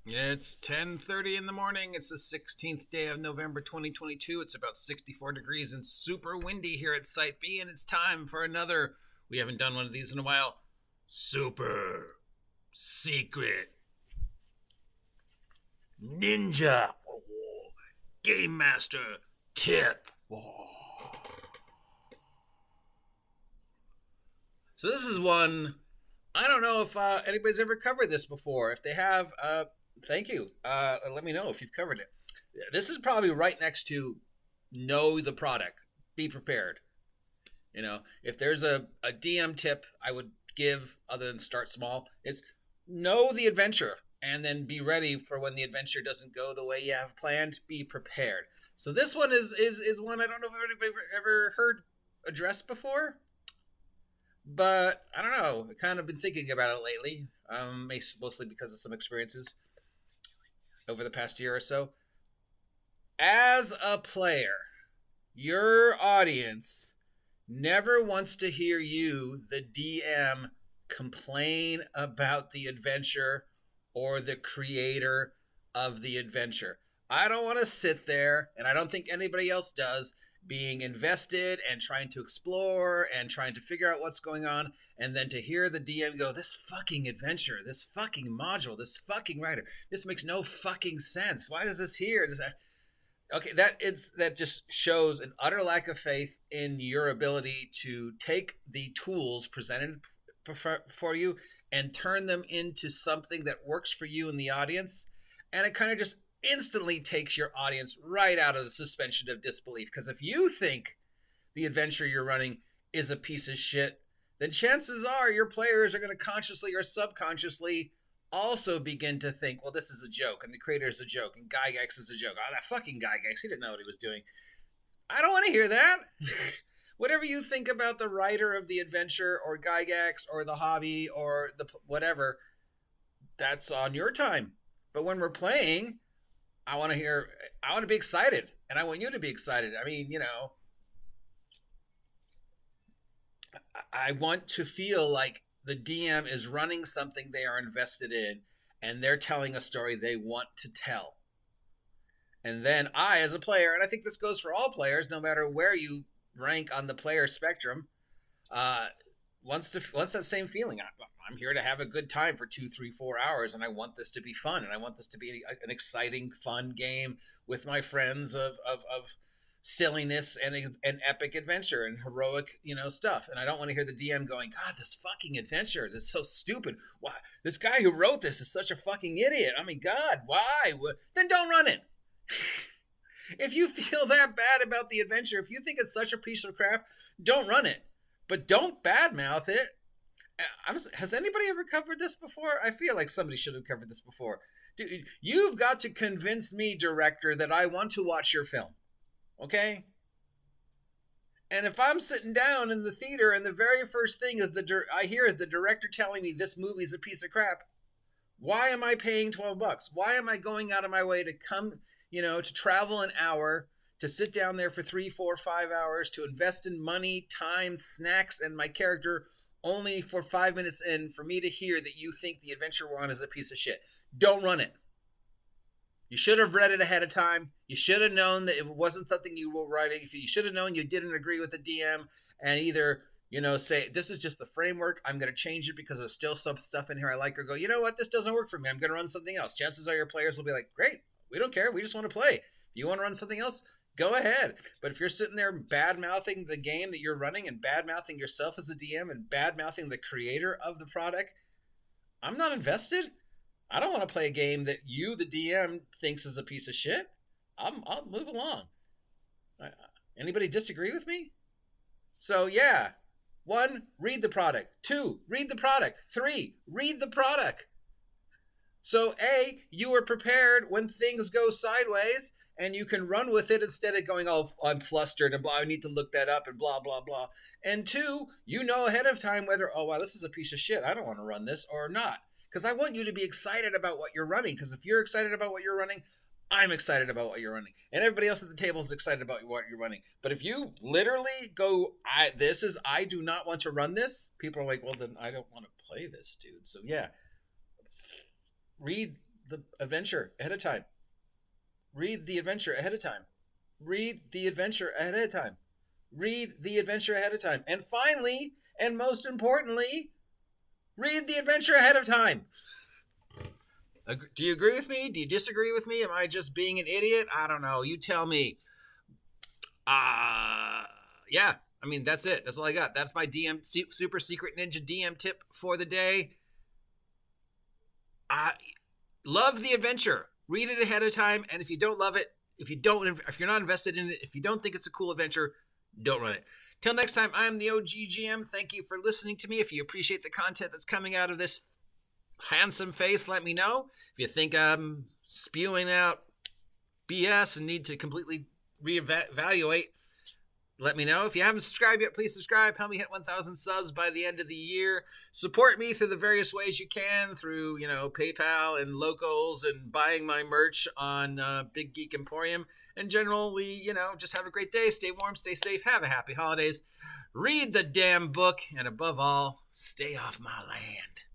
It's 10:30 in the morning. It's the 16th day of November 2022. It's about 64 degrees and super windy here at Site B, and it's time for another. We haven't done one of these in a while. Super secret ninja game master tip. So this is one. I don't know if anybody's ever covered this before. If they have, thank you. Let me know if you've covered it. This is probably right next to know the product. Be prepared. You know, if there's a DM tip I would give other than start small, it's know the adventure and then be ready for when the adventure doesn't go the way you have planned. Be prepared. So this one is one I don't know if anybody ever heard addressed before. But I don't know. I've kind of been thinking about it lately, mostly because of some experiences over the past year or so. As a player, your audience never wants to hear you, the DM, complain about the adventure or the creator of the adventure. I don't want to sit there, and I don't think anybody else does, being invested and trying to explore and trying to figure out what's going on, and then to hear the DM go, this fucking adventure, this fucking module, this fucking writer, this makes no fucking sense. Why does this here? Okay, that just shows an utter lack of faith in your ability to take the tools presented for you and turn them into something that works for you and the audience. And it kind of just instantly takes your audience right out of the suspension of disbelief. Because if you think the adventure you're running is a piece of shit, then chances are your players are going to consciously or subconsciously also begin to think, well, this is a joke, and the creator is a joke, and Gygax is a joke. Oh, that fucking Gygax, he didn't know what he was doing. I don't want to hear that. Whatever you think about the writer of the adventure, or Gygax, or the hobby, or the whatever, that's on your time. But when we're playing, I want to be excited, and I want you to be excited. I mean, you know, I want to feel like the DM is running something they are invested in, and they're telling a story they want to tell. And then I, as a player, and I think this goes for all players, no matter where you rank on the player spectrum, wants that same feeling. I'm here to have a good time for 2, 3, 4 hours, and I want this to be fun, and I want this to be an exciting, fun game with my friends of silliness and an epic adventure and heroic, stuff. And I don't want to hear the DM going, God, this fucking adventure, this is so stupid. Why? This guy who wrote this is such a fucking idiot. I mean, God, why? Then don't run it. If you feel that bad about the adventure, if you think it's such a piece of crap, don't run it. But don't badmouth it. Has anybody ever covered this before? I feel like somebody should have covered this before. Dude, you've got to convince me, director, that I want to watch your film. Okay? And if I'm sitting down in the theater and the very first thing I hear is the director telling me this movie's a piece of crap, why am I paying $12? Why am I going out of my way to come, to travel an hour, to sit down there for 3, 4, 5 hours, to invest in money, time, snacks, and my character, only for 5 minutes in for me to hear that you think the adventure we're on is a piece of shit? Don't run it. You should have read it ahead of time. You should have known that it wasn't something you were writing. You should have known you didn't agree with the DM, and either, say, this is just the framework. I'm going to change it because there's still some stuff in here I like, or go, you know what? This doesn't work for me. I'm going to run something else. Chances are your players will be like, great. We don't care. We just want to play. If you want to run something else, go ahead. But if you're sitting there bad-mouthing the game that you're running and bad-mouthing yourself as a DM and bad-mouthing the creator of the product, I'm not invested. I don't want to play a game that you, the DM, thinks is a piece of shit. I'll move along. Anybody disagree with me? So, yeah. 1, read the product. 2, read the product. 3, read the product. So, A, you are prepared when things go sideways, and you can run with it instead of going, oh, I'm flustered and blah, I need to look that up and blah, blah, blah. And 2, you know ahead of time whether, oh, wow, this is a piece of shit. I don't want to run this or not. Because I want you to be excited about what you're running. Because if you're excited about what you're running, I'm excited about what you're running. And everybody else at the table is excited about what you're running. But if you literally go, I do not want to run this, people are like, well, then I don't want to play this, dude. So yeah, read the adventure ahead of time. Read the adventure ahead of time. Read the adventure ahead of time. Read the adventure ahead of time. And finally, and most importantly, read the adventure ahead of time. Do you agree with me? Do you disagree with me? Am I just being an idiot? I don't know. You tell me. Yeah. I mean, that's it. That's all I got. That's my DM super secret ninja DM tip for the day. Love the adventure. Read it ahead of time, and if you don't love it, if you're not invested in it, if you don't think it's a cool adventure, don't run it. Till next time, I'm the OGGM. Thank you for listening to me. If you appreciate the content that's coming out of this handsome face, let me know. If you think I'm spewing out BS and need to completely reevaluate, let me know. If you haven't subscribed yet, please subscribe. Help me hit 1,000 subs by the end of the year. Support me through the various ways you can, through PayPal and locals and buying my merch on Big Geek Emporium. And generally, just have a great day. Stay warm, stay safe, have a happy holidays. Read the damn book, and above all, stay off my land.